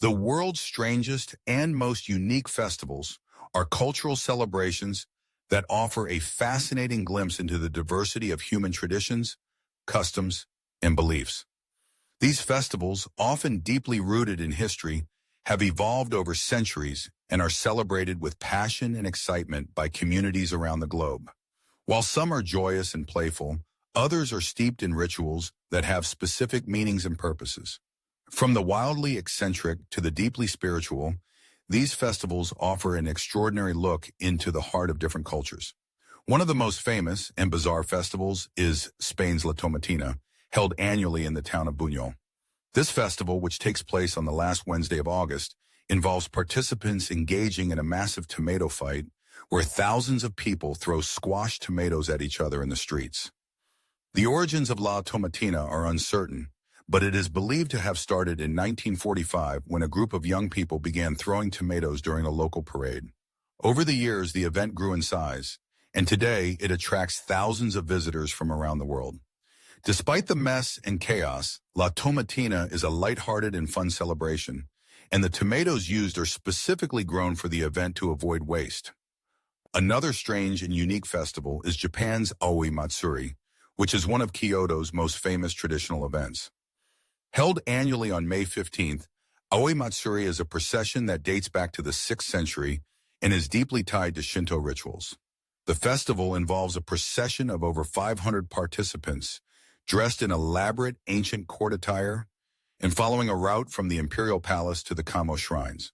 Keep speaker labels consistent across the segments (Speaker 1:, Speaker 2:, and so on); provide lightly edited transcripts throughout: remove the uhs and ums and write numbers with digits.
Speaker 1: The world's strangest and most unique festivals are cultural celebrations that offer a fascinating glimpse into the diversity of human traditions, customs, and beliefs. These festivals, often deeply rooted in history, have evolved over centuries and are celebrated with passion and excitement by communities around the globe. While some are joyous and playful, others are steeped in rituals that have specific meanings and purposes. From the wildly eccentric to the deeply spiritual, these festivals offer an extraordinary look into the heart of different cultures. One of the most famous and bizarre festivals is Spain's La Tomatina, held annually in the town of Buñol. This festival, which takes place on the last Wednesday of August, involves participants engaging in a massive tomato fight where thousands of people throw squashed tomatoes at each other in the streets. The origins of La Tomatina are uncertain, but it is believed to have started in 1945 when a group of young people began throwing tomatoes during a local parade. Over the years, the event grew in size, and today it attracts thousands of visitors from around the world. Despite the mess and chaos, La Tomatina is a lighthearted and fun celebration, and the tomatoes used are specifically grown for the event to avoid waste. Another strange and unique festival is Japan's Aoi Matsuri, which is one of Kyoto's most famous traditional events. Held annually on May 15th, Aoi Matsuri is a procession that dates back to the 6th century and is deeply tied to Shinto rituals. The festival involves a procession of over 500 participants, dressed in elaborate ancient court attire and following a route from the imperial palace to the Kamo shrines.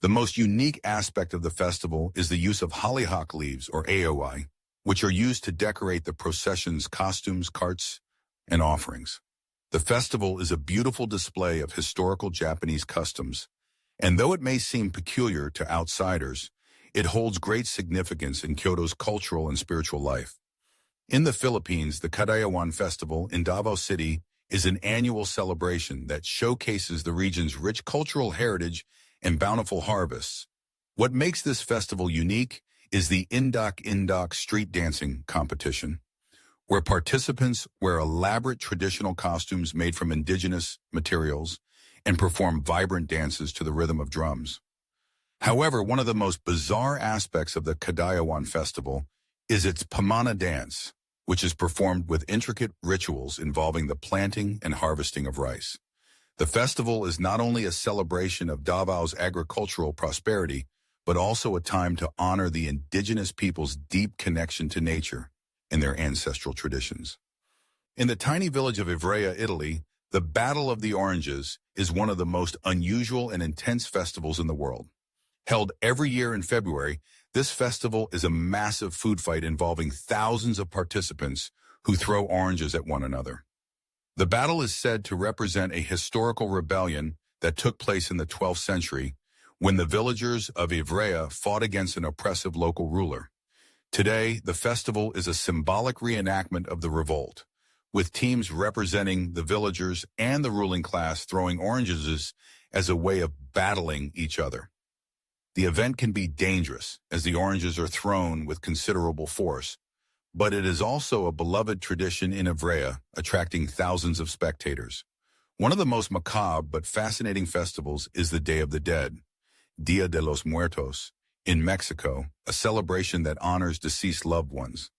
Speaker 1: The most unique aspect of the festival is the use of hollyhock leaves, or aoi, which are used to decorate the procession's costumes, carts, and offerings. The festival is a beautiful display of historical Japanese customs, and though it may seem peculiar to outsiders, it holds great significance in Kyoto's cultural and spiritual life. In the Philippines, the Kadayawan Festival in Davao City is an annual celebration that showcases the region's rich cultural heritage and bountiful harvests. What makes this festival unique is the Indak street dancing competition, where participants wear elaborate traditional costumes made from indigenous materials and perform vibrant dances to the rhythm of drums. However, one of the most bizarre aspects of the Kadayawan Festival is its pamana dance, which is performed with intricate rituals involving the planting and harvesting of rice. The festival is not only a celebration of Davao's agricultural prosperity, but also a time to honor the indigenous people's deep connection to nature and their ancestral traditions. In the tiny village of Ivrea, Italy, the Battle of the Oranges is one of the most unusual and intense festivals in the world. Held every year in February, this festival is a massive food fight involving thousands of participants who throw oranges at one another. The battle is said to represent a historical rebellion that took place in the 12th century when the villagers of Ivrea fought against an oppressive local ruler. Today, the festival is a symbolic reenactment of the revolt, with teams representing the villagers and the ruling class throwing oranges as a way of battling each other. The event can be dangerous as the oranges are thrown with considerable force, but it is also a beloved tradition in Ivrea, attracting thousands of spectators. One of the most macabre but fascinating festivals is the Day of the Dead, Dia de los Muertos, in Mexico, a celebration that honors deceased loved ones.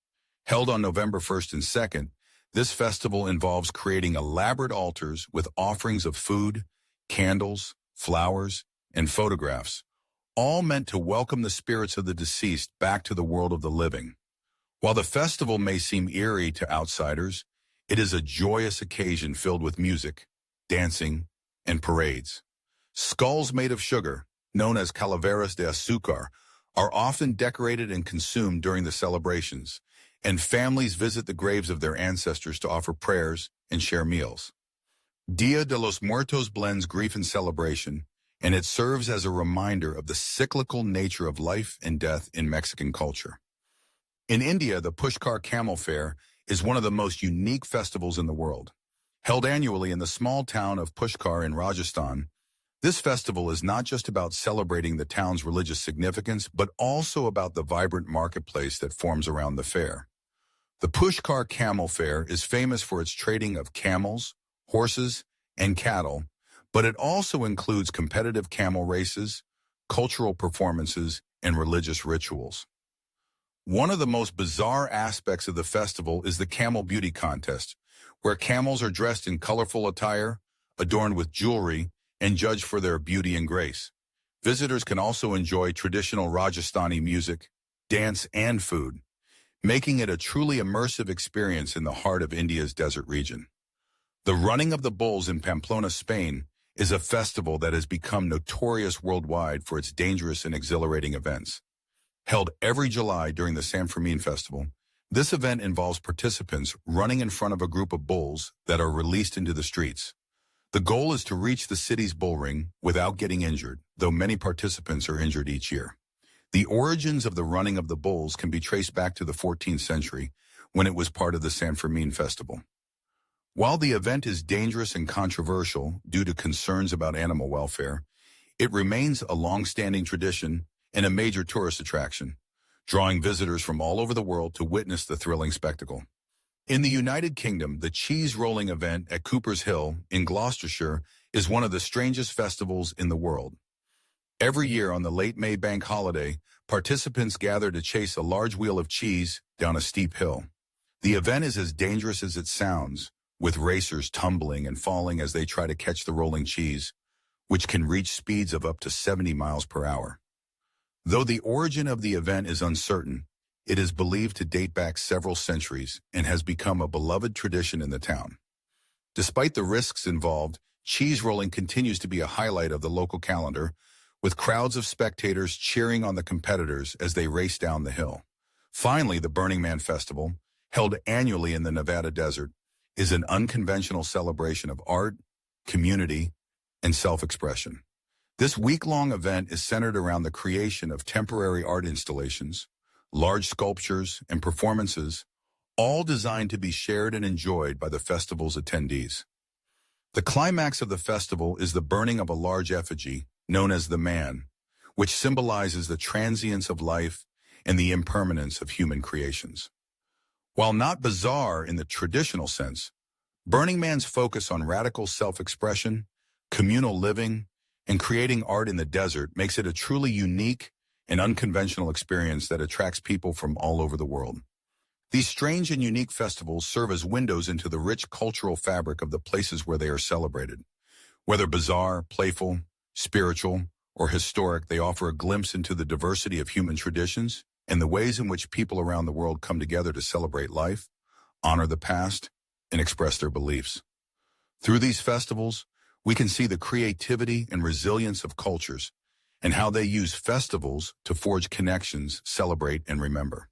Speaker 1: Held on November 1st and 2nd, this festival involves creating elaborate altars with offerings of food, candles, flowers, and photographs, all meant to welcome the spirits of the deceased back to the world of the living. While the festival may seem eerie to outsiders, it is a joyous occasion filled with music, dancing, and parades. Skulls made of sugar, known as calaveras de azúcar, are often decorated and consumed during the celebrations, and families visit the graves of their ancestors to offer prayers and share meals. Dia de los Muertos blends grief and celebration, and it serves as a reminder of the cyclical nature of life and death in Mexican culture. In India, the Pushkar Camel Fair is one of the most unique festivals in the world. Held annually in the small town of Pushkar in Rajasthan, this festival is not just about celebrating the town's religious significance, but also about the vibrant marketplace that forms around the fair. The Pushkar Camel Fair is famous for its trading of camels, horses, and cattle, but it also includes competitive camel races, cultural performances, and religious rituals. One of the most bizarre aspects of the festival is the Camel Beauty Contest, where camels are dressed in colorful attire, adorned with jewelry, and judged for their beauty and grace. Visitors can also enjoy traditional Rajasthani music, dance, and food, making it a truly immersive experience in the heart of India's desert region. The Running of the Bulls in Pamplona, Spain, is a festival that has become notorious worldwide for its dangerous and exhilarating events. Held every July during the San Fermin Festival, this event involves participants running in front of a group of bulls that are released into the streets. The goal is to reach the city's bull ring without getting injured, though many participants are injured each year. The origins of the Running of the Bulls can be traced back to the 14th century, when it was part of the San Fermin Festival. While the event is dangerous and controversial due to concerns about animal welfare, it remains a long-standing tradition and a major tourist attraction, drawing visitors from all over the world to witness the thrilling spectacle. In the United Kingdom, the cheese rolling event at Cooper's Hill in Gloucestershire is one of the strangest festivals in the world. Every year on the late May bank holiday, participants gather to chase a large wheel of cheese down a steep hill. The event is as dangerous as it sounds, with racers tumbling and falling as they try to catch the rolling cheese, which can reach speeds of up to 70 miles per hour. Though the origin of the event is uncertain, it is believed to date back several centuries and has become a beloved tradition in the town. Despite the risks involved, cheese rolling continues to be a highlight of the local calendar, with crowds of spectators cheering on the competitors as they race down the hill. Finally, the Burning Man Festival, held annually in the Nevada desert, is an unconventional celebration of art, community, and self-expression. This week-long event is centered around the creation of temporary art installations, large sculptures, and performances, all designed to be shared and enjoyed by the festival's attendees. The climax of the festival is the burning of a large effigy, known as the Man, which symbolizes the transience of life and the impermanence of human creations. While not bizarre in the traditional sense, Burning Man's focus on radical self-expression, communal living, and creating art in the desert makes it a truly unique and unconventional experience that attracts people from all over the world. These strange and unique festivals serve as windows into the rich cultural fabric of the places where they are celebrated. Whether bizarre, playful, spiritual, or historic, they offer a glimpse into the diversity of human traditions and the ways in which people around the world come together to celebrate life, honor the past, and express their beliefs. Through these festivals, we can see the creativity and resilience of cultures and how they use festivals to forge connections, celebrate, and remember.